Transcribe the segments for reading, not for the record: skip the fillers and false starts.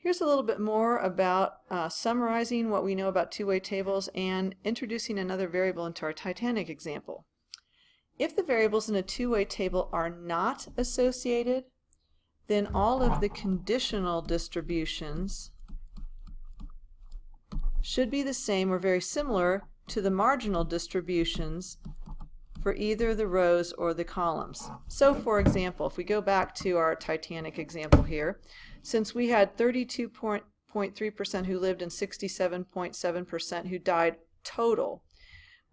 Here's a little bit more about summarizing what we know about two-way tables and introducing another variable into our Titanic example. If the variables in a two-way table are not associated, then all of the conditional distributions should be the same or very similar to the marginal distributions for either the rows or the columns. So for example, if we go back to our Titanic example here, since we had 32.3% who lived and 67.7% who died total,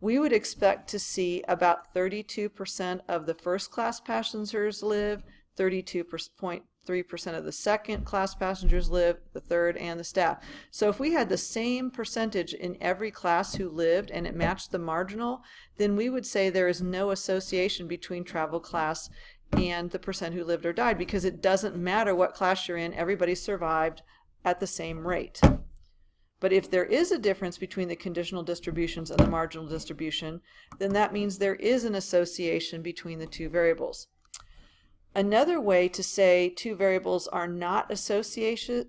we would expect to see about 32% of the first class passengers live, 32.3% of the second class passengers live, the third, and the staff. So if we had the same percentage in every class who lived and it matched the marginal, then we would say there is no association between travel class and the percent who lived or died, because it doesn't matter what class you're in, everybody survived at the same rate. But if there is a difference between the conditional distributions and the marginal distribution, then that means there is an association between the two variables. Another way to say two variables are not associated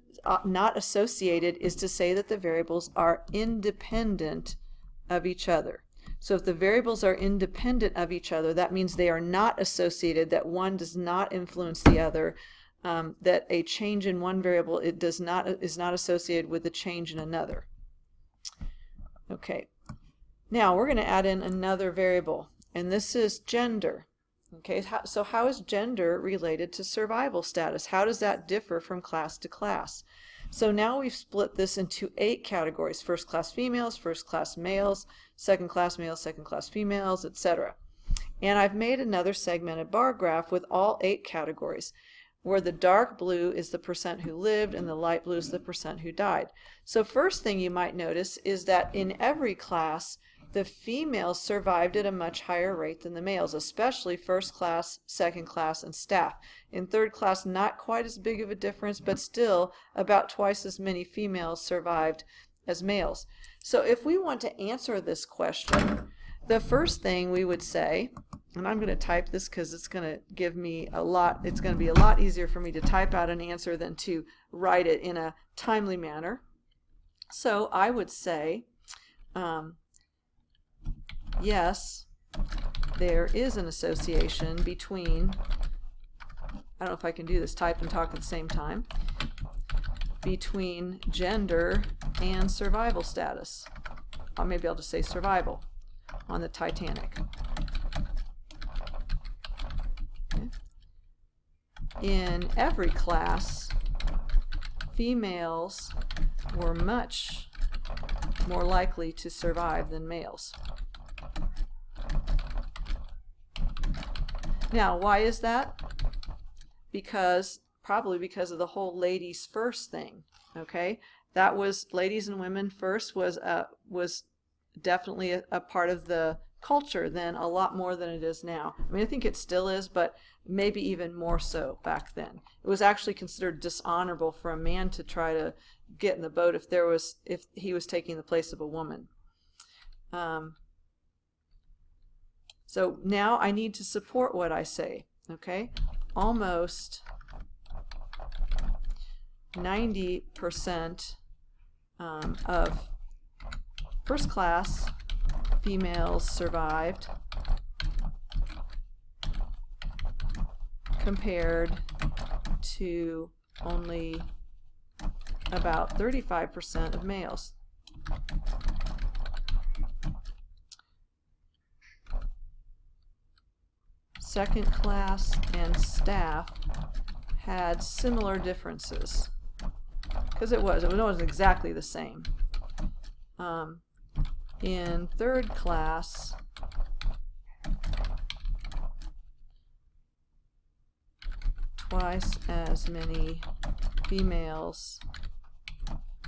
is to say that the variables are independent of each other. So if the variables are independent of each other, that means they are not associated, that one does not influence the other, that a change in one variable is not associated with a change in another. Okay, now we're going to add in another variable, and this is gender. Okay, so how is gender related to survival status? How does that differ from class to class? So now we've split this into 8 categories: first class females, first class males, second class males, second class females, etc. And I've made another segmented bar graph with all 8 categories, where the dark blue is the percent who lived and the light blue is the percent who died. So first thing you might notice is that in every class, the females survived at a much higher rate than the males, especially first class, second class, and staff. In third class, not quite as big of a difference, but still about twice as many females survived as males. So if we want to answer this question, the first thing we would say, and I'm going to type this because it's going to give me it's going to be a lot easier for me to type out an answer than to write it in a timely manner. So I would say, yes, there is an association between, I don't know if I can do this, type and talk at the same time, between gender and survival status. Or maybe I'll just say survival on the Titanic. Okay. In every class, females were much more likely to survive than males. Now, why is that? Probably because of the whole ladies first thing. Okay, that was ladies and women first was definitely a part of the culture then, a lot more than it is now. I mean, I think it still is, but maybe even more so back then. It was actually considered dishonorable for a man to try to get in the boat if he was taking the place of a woman. So now I need to support what I say. Okay, almost 90% of first class females survived compared to only about 35% of males. Second class and staff had similar differences, because it wasn't exactly the same. In third class, twice as many females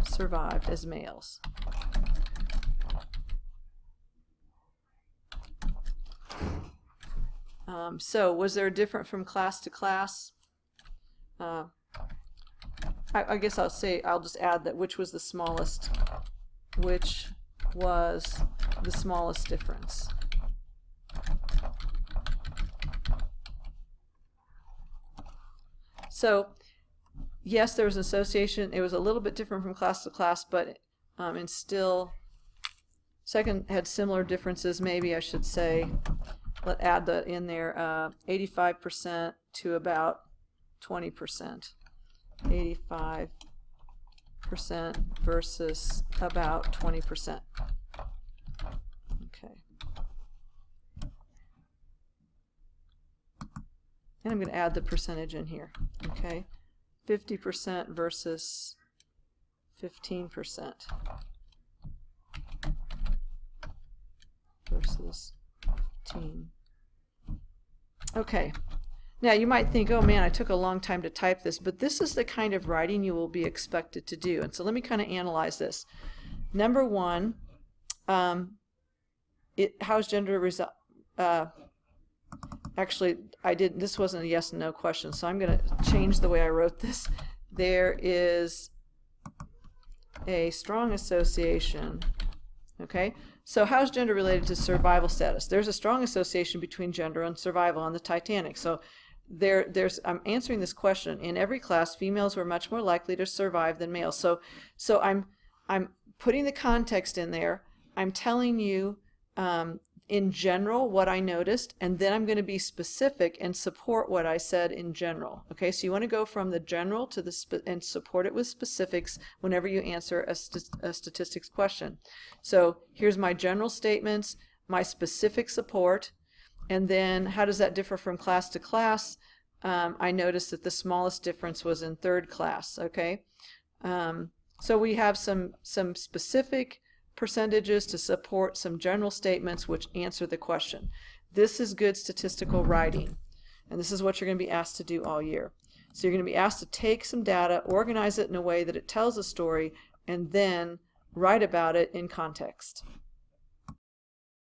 survived as males. So was there different from class to class? I guess I'll just add that which was the smallest difference. So yes, there was an association. It was a little bit different from class to class, but and still, second had similar differences, maybe I should say. Let's add that in there, 85% to about 20%. 85% versus about 20%. Okay. And I'm going to add the percentage in here. Okay. 50% versus 15% versus 15. Okay. Now you might think, oh man, I took a long time to type this, but this is the kind of writing you will be expected to do. And so let me kind of analyze this. Number one, how's gender actually, this wasn't a yes and no question, so I'm going to change the way I wrote this. There is a strong association. Okay, so how's gender related to survival status? There's a strong association between gender and survival on the Titanic. So I'm answering this question. In every class, females were much more likely to survive than males. So I'm putting the context in there. I'm telling you in general what I noticed, and then I'm going to be specific and support what I said in general. Okay, so you want to go from the general to the and support it with specifics whenever you answer a statistics question. So here's my general statements, my specific support, and then how does that differ from class to class? I noticed that the smallest difference was in third class. Okay, so we have some specific percentages to support some general statements which answer the question. This is good statistical writing, and this is what you're going to be asked to do all year. So you're going to be asked to take some data, organize it in a way that it tells a story, and then write about it in context.